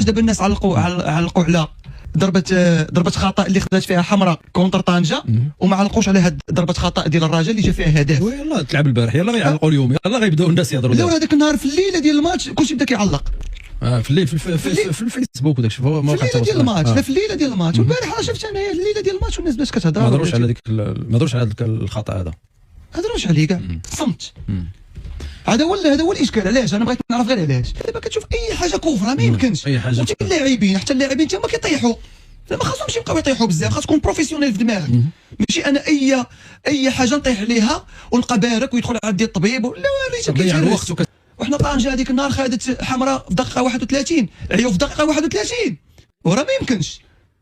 علاش دابا الناس علقوا على ضربه خطا اللي خدات فيها حمراء كونتر طنجه، وما علقوش على هاد ضربه خطا ديال الرجاء اللي جا فيها هدف. يلاه تلعب البارح، يلاه غيعلقوا اليوم، يلاه غيبداو الناس يهضروا. لا هذاك النهار في الليله ديال الماتش كلشي بدا كيعلق. في الليل في الفيسبوك وداك الشيء، ما في الليله ديال الماتش. لا في الليله ديال الماتش، والبارح راه شفت انايا الليله ديال الماتش والناس بدات كتهضر. ما هضروش على هذاك الخطا هذا، ما هضروش عليه كاع، صمت. هذا هو الاشكال. علاش انا بغيت نعرف غير علاش دابا كتشوف اي حاجه كفره ما يمكنش. اي حاجه حتى اللاعبين تما كيطيحوا، ما خاصهمش يبقاو يطيحوا بزاف، خاص تكون بروفيسيونيل في دماغك. ماشي انا اي حاجه نطيح عليها ونلقى بارك ويدخل عندي الطبيب. لا ريت كيضيع الوقت. وحنا طنجه هذيك النهار خدت حمراء في دقيقه 31، عيوب في دقيقه 31، وراه ما يمكنش.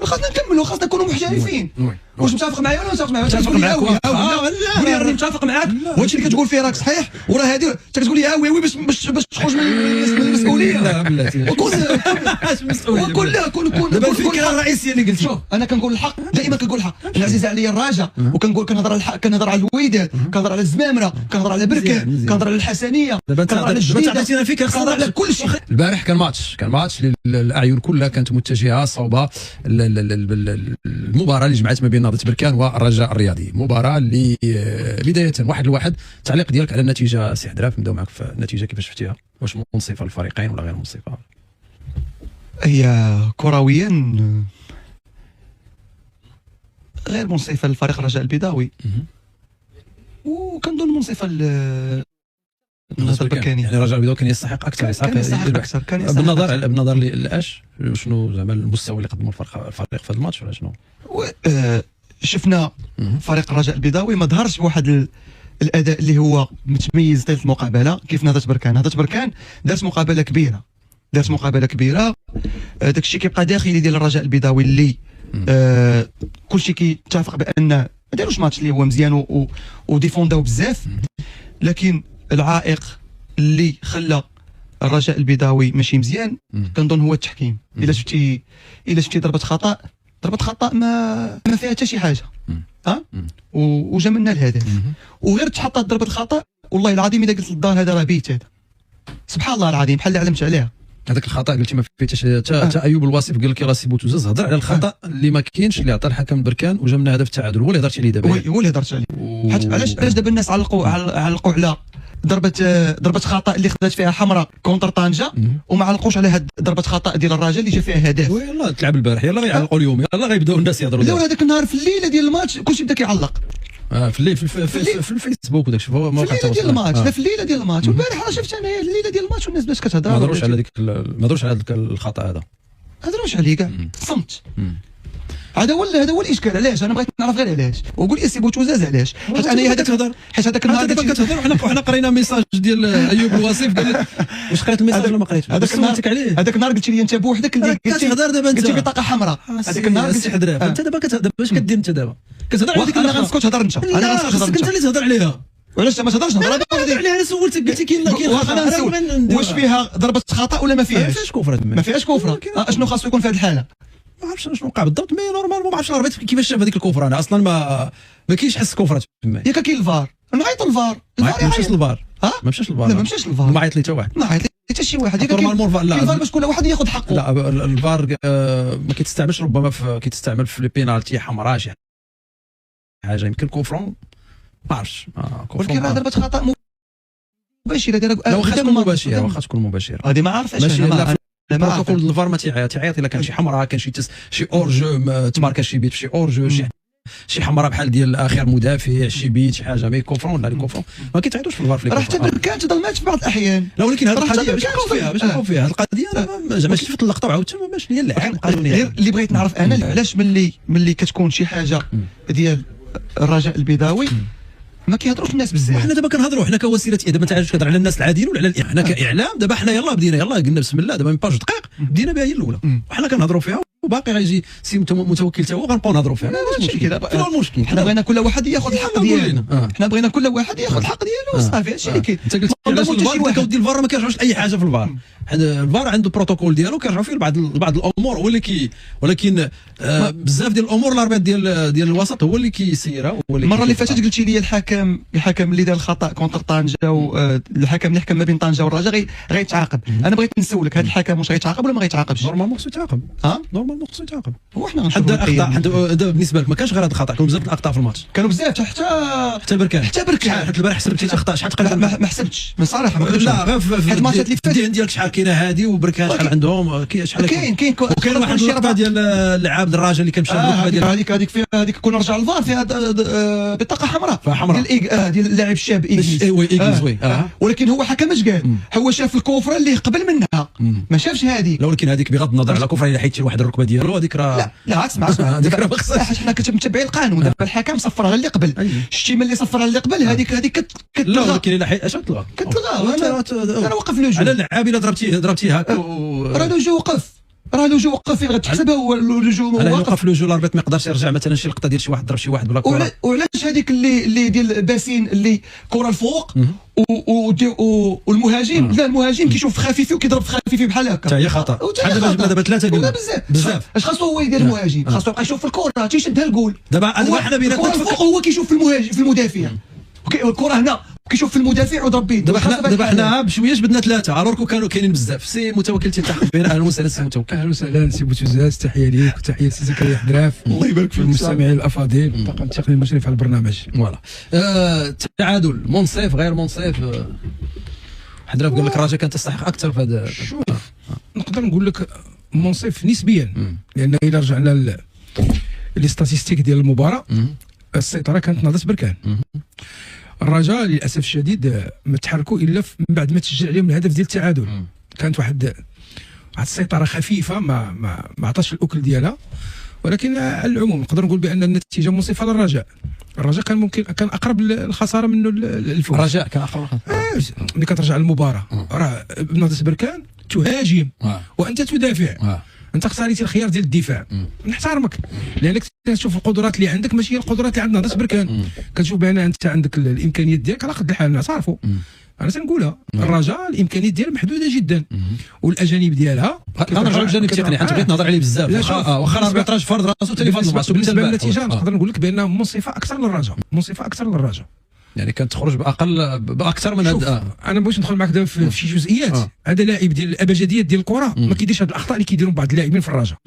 خاصنا نكملوا، خاصنا نكونوا محترفين. واش متفق معايا ولا متفق معايا؟ متفق معاك. قول لي راني متفق معاك، وهادشي اللي كتقول فيه راك صحيح، وراه هادي انت كتقول لي وي باش تخرج من المسؤوليه. لا بلاتي كون دابا الفكره الرئيسيه اللي قلتي. شوف انا كنقول الحق، دائما كنقول الحق. انا عزيز عليا الرجاء، وكنقول كنهضر على الحق، كنهضر على الوداد، كنهضر على الزمامره، كنهضر على بركان، كنهضر على الحسنيه، كنهضر على الجديده، عطيتينا فكره، كنهضر على كل شيء. البارح كان ماتش الاعين كلها كانت متجهه صوب المباراه اللي جمعت ما بين نهضه بركان والرجاء الرياضي. مباراه اللي بدايه 1-1. التعليق ديالك على النتيجه سي حدراف، نبداو معك في النتيجه كيفاش شفتيها؟ واش منصفه للفريقين ولا غير منصفه؟ هي كرويا غير منصفه للفريق الرجاء البيضاوي، وكنظن منصفه النهضه البركانيه. يعني الرجاء البيضاوي كان يستحق اكثر، بالنظر لاش شنو زعما المستوى اللي قدمه الفريق في هذا الماتش ولا شنو؟ شفنا فريق الرجاء البيضاوي ما ظهرش بواحد الاداء اللي هو متميز ثالث المقابله كيف نهضه بركان. نهضه بركان دارت مقابله كبيره، داك الشيء كيبقى داخلي ديال الرجاء البيضاوي اللي كلشي كيتفق بان ما داروش ماتش اللي هو مزيان وديفونداو بزاف، لكن العائق اللي خلى الرجاء البيضاوي ماشي مزيان كنظن هو التحكيم. الا شفتي ضربه خطا ما فيها حتى شي حاجه، وجا منا الهدف، وغير تحطات ضربه خطا. والله العظيم اذا قلت للدار هذا راه بيت، هذا سبحان الله العظيم بحال اللي علمت عليها. هذاك الخطا قلتي ما فيه حتى ايوب الواصف قال لك راه سي بوتوزاز هضر على الخطا اللي ما كاينش اللي عطى الحكم بركان وجا من هدف التعادل، هو اللي هضرت عليه دابا. هو اللي هضرت عليه. علاش دابا الناس علقوا على ضربه خطا اللي خدات فيها حمراء كونتر طنجه، وما علقوش على هاد ضربه خطا ديال الرجاء اللي جا فيها هدف. يلاه تلعب البارح، يلاه غيعلقوا اليوم، يلاه غيبداو الناس يهضروا. لا هذاك النهار في الليله ديال الماتش كلشي بدا كيعلق. في الليل في الفيسبوك وداك الشيء، في الليله ديال الماتش. لا في الليله ديال الماتش، والبارح راه شفت انايا الليله ديال الماتش والناس بدات كتهضر. ما هضروش على هذاك الخطا هذا، ما هضروش عليه كاع، صمت. هذا هو الاشكال. علاش انا بغيت نعرف غير علاش، وقول لي سي بوتوزاز علاش. حيت انا هذاك النهار دابا كتهضر وحنا قرينا ميساج ديال ايوب الوصيف قال لك واش قريت الميساج ولا ما قريتش؟ هذاك النهار قلت لي انت بوحدك اللي كتهضر دابا انت، قلت لي بطاقه حمراء. هذاك النهار قلت حدراف انت دابا كتهضر باش كدير انت دابا كتهضر على ديك. انا غنسكت هضر انت، انا غنسكت هضر انت اللي تهضر عليها. وعلاش ما تهضرش؟ نهضر عليها. انا سولتك قلتي كاين واش فيها ضربه خطا ولا ما فيهاش؟ ما فيهاش كفره. اشنو خاصو يكون في هذه الحاله؟ ما عرفتش شنو وقع بالضبط، مي نورمال ما عرفتش الاربيط كيفاش شاف هذيك الكفره. انا اصلا ما كاينش حس كفره تما. ياك كاين الفار، نعيطوا للفار. ما مشاش للفار. ما مشاش للفار. لا ما مشاش للفار. ما عيط لي حتى واحد. ما عيط لي حتى شي واحد. الفار باش كل واحد ياخذ حقه. لا الفار ما كيتستعملش، ربما كيتستعمل في لي بينالتي حمراء شي حاجه يمكن كوفرون، ما عرفتش. ولكن راه ضربه خطا مباشره. لا واخا تكون مباشره، واخا تكون مباشره هذه ما عرفتش انا. البروتوكول الفار ما تعيط الا كان شي حمراء، كان شي اورجو تماركا شي بيت، شي اورجو شي حمراء بحال ديال اخر مدافع، شي بيت شي حاجه. مي كونفرون لا لي كونفرون ما كيتعيطوش في الفار. في راه حتى كانت ظلمات في بعض الاحيان. لا ولكن هذه القضيه باش نبقاو فيها القضيه زعما شفت اللقطه وعاودت باش هي اللعب القانونيه. غير اللي بغيت نعرف انا علاش ملي كتكون شي حاجه ديال الرجاء البيضاوي ما كيهضروش الناس بزاف. وحنا دابا كنهضروا، حنا كوسيله دابا ما تعرفش كتهضر على الناس العاديين ولا على حنا كاعلام. دابا حنا يلاه بدينا، يلاه قلنا بسم الله، دابا من باج دقائق بدينا بها هي الاولى، وحنا كنهضروا فيها وباقي غيجي سي متوكل حتى هو غنبقاو نهضروا فيها. ماشي مشكل، هو المشكل. حنا بغينا كل واحد ياخذ الحق ديالو، حنا بغينا كل واحد ياخذ الحق ديالو وصافي. هادشي اللي كاين. انت قلت الفار كودي الفار ما كيرجعوش اي حاجه في الفار. الفار عنده بروتوكول ديالو كيرجعوا فيه بعض الامور هو اللي ولكن بزاف ديال الامور الاربيط ديال الوسط هو اللي كيسيرها. المره اللي فاتت قلتي لي الحكم اللي دار الخطا كونتر طنجه، والحكم اللي حكم ما بين طنجه والرجاء غيتعاقب. انا بغيت نسولك، هذا الحكم واش غيتعاقب ولا ما غيتعاقبش؟ نورمالمون خصو يتعاقب. نورمالمون خصو يتعاقب. هو حنا غنشوفوا الاخطاء بالنسبه لك ما كانش غير هذا الخطا، كانوا بزاف الاخطاء في الماتش، كانوا بزاف حتى بركان. حتى البارح حسبتي اخطاء شحال تقريبا؟ ما حسبتش من صراحه، ما كنتش لا غير في الماتشات اللي فاتت ديالك شحال كاينه هذه وبركان شحال عندهم شحال كاين وكاين واحد اللقطه ديال اللعاب الراجل اللي كان مشى هذيك فيها هذيك كون رجع الفار فيها بطاقه حمراء ديال اللاعب الشاب ايغلز. ولكن هو حكم اش قال؟ هو شاف الكوفره اللي قبل منها ما شافش هذيك. لا ولكن هذيك بغض النظر على كوفره، الا حيدتي لواحد الركبه ديالو هذيك راه لا اسمع هذيك راه ما خصهاش. حنا متبعين القانون. دابا الحكم صفر على اللي قبل، شتي ملي صفر على اللي قبل هذيك لا ولكن الا اش كتلغى انا وقف لوجو على اللعاب الا ضربتيه هكا راه لوجو وقف فين غتحسبها هو لوجو على وقف لوجو الاربيط ما يقدرش يرجع مثلا شي لقطه ديال شي واحد ضرب شي واحد بلا كره. وعلاش هذيك اللي ديال باسين اللي كره الفوق والمهاجم لا المهاجم كيشوف خفيفي وكيضرب في خفيفي بحال هكا حتى هي خطا. دابا ثلاثه قلنا بزاف. اش خاصو هو يدير المهاجم؟ خاصو يبقى يشوف الكره تيشدها الجول. دابا حنا بيناتنا الفوق هو كيشوف في المهاجم في المدافع، الكره هنا كيشوف في المدافع وضرب بيد. دابا حنا بشويه بدنا ثلاثه الوركو كانوا كاينين بزاف. سي متوكل تلتحق بنا. اهلا وسهلا سي متوكل. اهلا وسهلا سي بوتوزاز، تحيه ليك وتحيه سي زكريا حدراف. الله يبارك فيك المستمعين الافاضل والطاقم التقني المشرف على البرنامج. فوالا تعادل منصف غير منصف. حدراف قال لك الرجاء كان تستحق اكثر في هذا. شوف نقدر نقول لك منصف نسبيا، لان الى رجعنا لي ستاتيستيك ديال المباراه السيطره كانت نهضه بركان. الرجاء للاسف الشديد ما تحركوا الا من بعد ما تسجل عليهم الهدف ديال التعادل. كانت واحد السيطره خفيفه ما عطاش الاكل ديالها، ولكن على العموم نقدر نقول بان النتيجه منصفه للرجاء. الرجاء كان اقرب للخساره منه الفوز. الرجاء كان اقرب. ملي كترجع للمباراه راه بنهضه بركان تهاجم وانت تدافع. انت خسرتي الخيار ديال الدفاع. نحترمك لانك تشوف القدرات اللي عندك ماشي هي القدرات اللي عندنا نهضه بركان. كتشوف بان انت عندك الامكانيات ديالك على قد الحال نعترفوا. انا تنقولها الرجاء الامكانيات ديالها محدوده جدا والاجانب ديالها. غنرجعوا للجانب التقني حيت بغيت نهضر عليه بزاف. واخا الاربيتراج فرض راسو حتى بالنسبه للنتيجه نقدر نقول لك بانها منصفه اكثر للرجاء. منصفه اكثر للرجاء يعني كانت تخرج باكثر من هذا. انا بغيت ندخل معك دابا في شي جزئيات. هذا لاعب ديال الابجديات ديال الكره ما كيديرش هاد الاخطاء اللي كيديرهم بعض اللاعبين في الرجاء.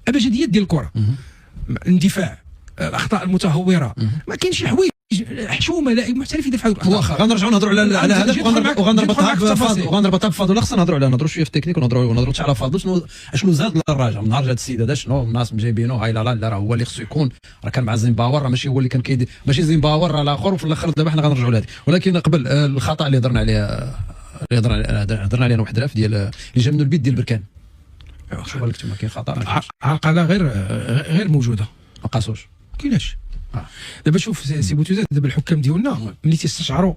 ابجديات ديال الكره، الاندفاع، الاخطاء المتهوره، ما كاينش شي حوايج حشومه لاعب محترف يدافع على الاخطاء. واخا غنرجعوا نهضروا على هذا وغنربطها بفاضل الاخص نهضروا شويه في التكنيك ونهضروا حتى على فاضل شنو زاد للرجاء من نهار جات السيد هذا. شنو الناس جايبينه هاي لا راه هو اللي خصو يكون. راه كان مع زيمباور، راه ماشي هو اللي كان كيدير، ماشي زيمباور راه الاخر. وفي الاخر دابا حنا غنرجعوا لهذه. ولكن قبل الخطا اللي هضرنا عليه واحد دراف ديال اللي جا منه البيت ديال بركان. شوف لك تما كاين خطا عقله غير موجوده. ما قاسوش كايناش. دابا شوف سي بوتوزات، دابا الحكام ديالنا ملي تيستشعروا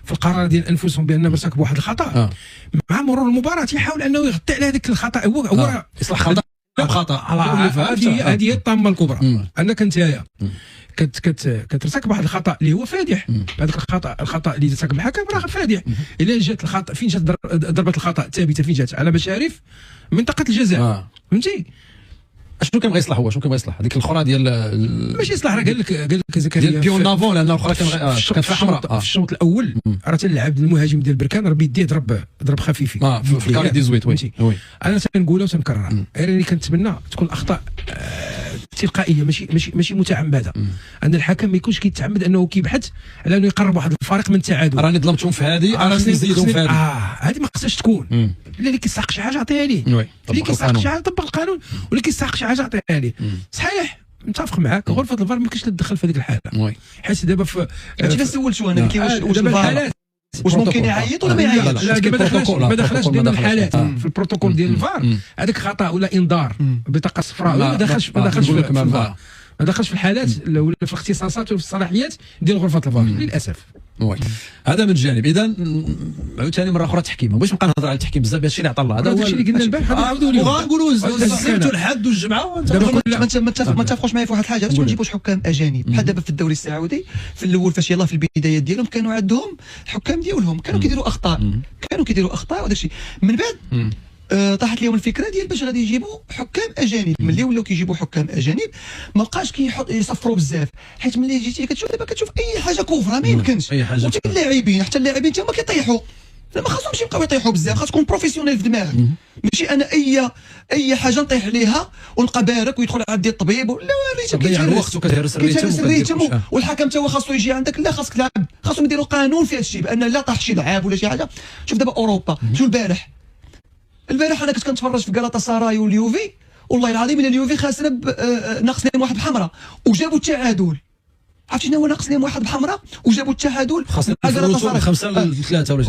في القرار ديال انفسهم بانهم ارتكبوا واحد الخطا، مع مرور المباراه تيحاول انه يغطي على هذاك الخطا. هو يصلح خطا. هذه هي الطامه الكبرى. انك نتايا كترتكب واحد الخطا اللي هو فادح. هذاك الخطا اللي ارتكب الحكم راه فادح. الا جات الخطا فين جات ضربه الخطا ثابته، فين جات على مشارف منطقه الجزاء. فهمتي شنو كان غيصلح؟ شنو كان غيصلح هذيك الاخرى ديال ماشي يصلح. راه قال لك زكريا ديال بيون نافون، لان الاخرى كانت حمراء. في الشوط الاول راه تلعب المهاجم ديال بركان راه بيديه ضرب خفيفي في الكاري 18. وي انا تنقولها وتنكررها. اللي كنتمنى تكون اخطاء تلقائيه ماشي متعمده. ان الحكم ما يكونش كيتعمد انه كيبحث على انه يقرب واحد الفريق من التعادل. راني ظلمتهم في هذه، راني نزيدهم في هذه. هذه ما خصهاش تكون. اللي كيستحق شي حاجه عطيها ليه. اللي كيستحق شي حاجه طبق القانون، واللي كيستحق شي حاجه عطيها ليه. صحيح متفق معاك. غرفه الفار ما يمكنش تدخل في هذيك الحاله. حيت دابا في انت سولت شو انا واش دابا الحالات واش ممكن يعيط ولا ما يعيطش؟ ما دخلش ضمن الحالات في البروتوكول ديال الفار. هذاك خطا ولا انذار بطاقه صفراء ما دخلش في الحالات ولا في الاختصاصات ولا في الصلاحيات ديال غرفه الفار للاسف. وي هذا من جانب. اذا عاوتاني مره اخرى التحكيم، باش نبقى نهضر على التحكيم بزاف، هادشي اللي عطى الله، هذا هو الشيء اللي قلنا البارح غادي نعاودوا وغنقولوا السبت والحد والجمعه. ما تفقوش معايا في واحد الحاجه، علاش ما نجيبوش حكام اجانب بحال دابا في الدوري السعودي في الاول فاش يلاه في البدايات ديالهم كانوا عندهم حكام ديالهم كانوا كيديروا اخطاء وهذا الشيء. من بعد طاحت لهم الفكره ديال باش غادي يجيبوا حكام اجانب. ملي ولاو كيجيبوا حكام اجانب ما بقاش يصفروا بزاف، حيت ملي جيتي كتشوف دابا كتشوف اي حاجه كفره ما يمكنش. اي حاجه اللاعبين حتى اللاعبين تما كيطيحوا، ما خاصهمش يبقاو يطيحوا بزاف، خاص تكون بروفيسيونيل في دماغك. ماشي انا اي حاجه نطيح عليها ونبقى بارك ويدخل عندي الطبيب ولا وريتك كيتهرس الوقت وكتهرس الريتم والحكم تا هو خاصو يجي عندك. لا خاصك تلعب، خاصهم يديروا قانون في هذا الشيء بان لا طاح شي لعاب ولا شي حاجه. شوف دابا اوروبا، شوف البارح انا كنت كنتفرج في غالاتا ساراي واليوفي، والله العظيم الا اليوفي خاسره ناقص لهم واحد بحمراء وجابوا التعادل. عرفتي شنو هو ناقص لهم واحد بحمراء وجابوا التعادل؟ خاصنا نفوتوا 5-3 ولا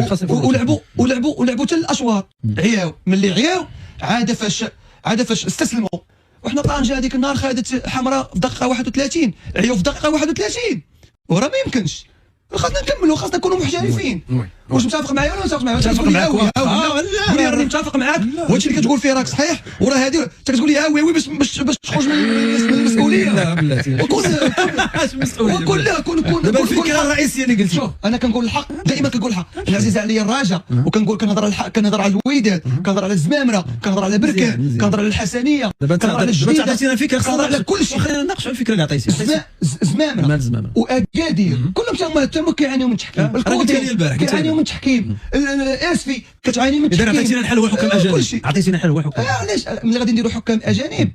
5-2. ولعبوا حتى الاشواط. عياو ملي عياو عاد فاش استسلموا. وحنا طنجه هذيك النهار خدت حمراء في دقيقه 31، عياو في دقيقه 31 وراه ما يمكنش. خاصنا نكملوا، خاصنا نكونوا محترفين. واش متفق معايا ولا متفق معايا؟ متفق معاك. لا راني متفق معاك، وهادشي اللي كتقول فيه راك صحيح. وراه هادي انت كتقول لي وي باش تخرج من المسؤوليه. لا بلاتي كون دابا الفكره الرئيسيه اللي قلتي. شوف انا كنقول الحق، دائما كنقول الحق. انا عزيز عليا الرجاء، وكنقول كنهضر على الحق، كنهضر على الوداد، كنهضر على الزمامره، كنهضر على بركان، كنهضر على الحسنيه، كنهضر على الجديده. عطيتينا فكره، كنهضر على كل شيء. خلينا نناقشوا الفكره اللي عطيتي. زمامره واكادير كلهم تما كيعانيو من التحكيم. كيعانيو من التحكيم. اسفي كتعاني من التحكيم. اذا عطيتينا الحل هو حكام اجانب. عطيتينا الحل هو حكام. علاش ملي غادي نديروا حكام اجانب